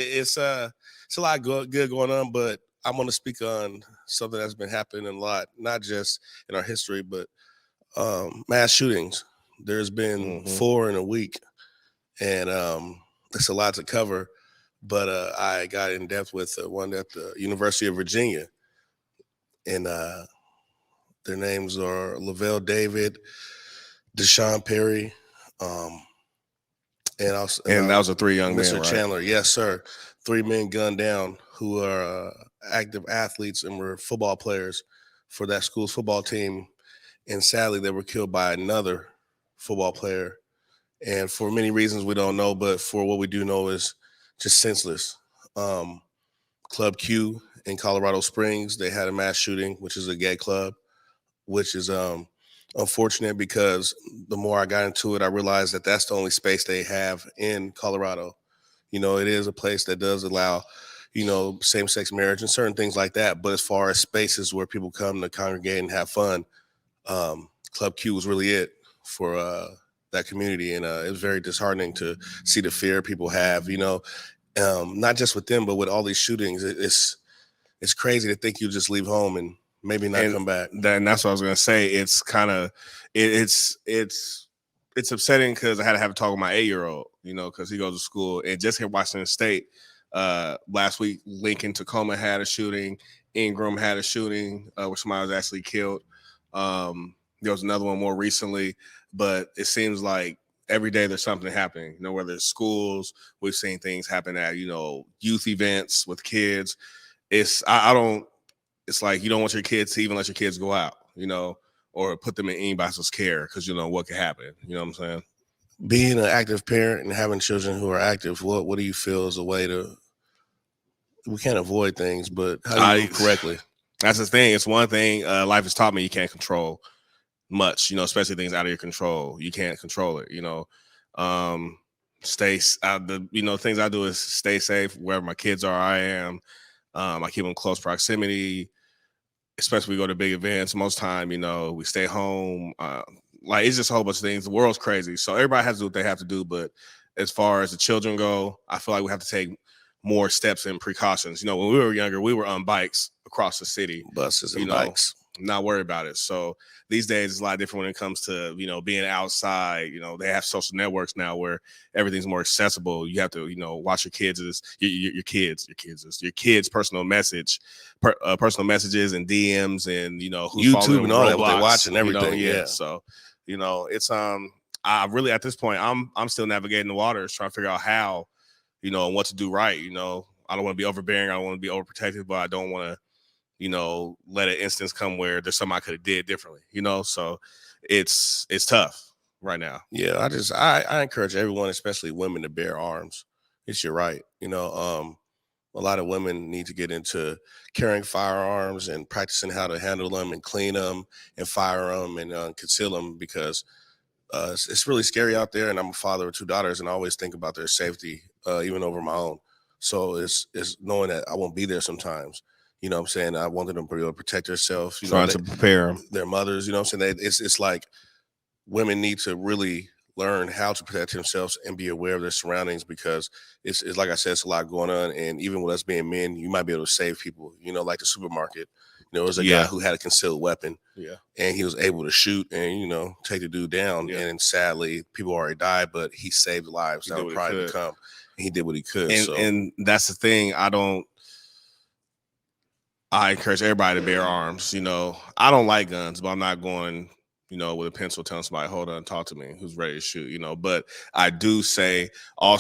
It's a lot good going on, but I'm going to speak on something that's been happening a lot, not just in our history, but mass shootings. There's been Hmm. 4 in a week, and it's a lot to cover. But I got in depth with one at the University of Virginia, and their names are Lavelle David, Deshaun Perry, um, and also And that was a 3 young men, Mr. right? Chandler. Yes, sir. 3 men gunned down who are active athletes and were football players for that school's football team. And sadly, they were killed by another football player. And for many reasons we don't know, but for what we do know is just senseless. Um, Club Q in Colorado Springs, they had a mass shooting, which is a gay club, which is unfortunate because the more I got into it, I realized that that's the only space they have in Colorado. It is a place that does allow, same-sex marriage and certain things like that. But as far as spaces where people come to congregate and have fun, Club Q was really it for that community. And it was very disheartening to see the fear people have, not just with them, but with all these shootings. It's crazy to think you just leave home and maybe not And come back. that's what I was gonna say. It's kind of it's upsetting because I had to have a talk with my 8-year-old, because he goes to school. And just here Washington State, last week, Lincoln Tacoma had a shooting, Ingram had a shooting where somebody was actually killed. There was another one more recently, but it seems like every day there's something happening. Whether it's schools, we've seen things happen at youth events with kids. I don't. It's like you don't want your kids to even let your kids go out, or put them in anybody's care because what could happen. You know what I'm saying? Being an active parent and having children who are active, what do you feel is a way to? We can't avoid things, but how do you I move correctly? That's the thing. It's one thing life has taught me: you can't control much, especially things out of your control. You can't control it. Um, the things I do is stay safe wherever my kids are. I am. I keep them in close proximity, especially we go to big events. Most time, we stay home. Like it's just a whole bunch of things. The world's crazy, so everybody has to do what they have to do. But as far as the children go, I feel like we have to take more steps and precautions. When we were younger, we were on bikes across the city, Buses and bikes. not worry about it. So these days it's a lot different when it comes to being outside. They have social networks now where everything's more accessible. You have to watch your kids as your kids personal personal messages and DMs, and who's YouTube and all that, what they watch and everything. Yeah. So it's I really, at this point, I'm still navigating the waters, trying to figure out how and what to do right. I don't want to be overbearing, I don't want to be overprotective, but I don't want to let an instance come where there's something I could have did differently, so it's tough right now. Yeah, I encourage everyone, especially women, to bear arms. It's your right. A lot of women need to get into carrying firearms and practicing how to handle them and clean them and fire them and conceal them because it's really scary out there. And I'm a father of 2 daughters and I always think about their safety, even over my own. So it's knowing that I won't be there sometimes. You know what I'm saying? I wanted them to be able to protect themselves. Trying to prepare them. Their mothers, you know what I'm saying? It's like women need to really learn how to protect themselves and be aware of their surroundings because it's like I said, it's a lot going on. And even with us being men, you might be able to save people, like the supermarket. There's a guy who had a concealed weapon and he was able to shoot and, take the dude down. Yeah. And sadly, people already died, but he saved lives. That would probably come. And he did what he could. And that's the thing. I encourage everybody to bear arms. I don't like guns, but I'm not going with a pencil telling somebody, hold on, talk to me, who's ready to shoot, but I do say also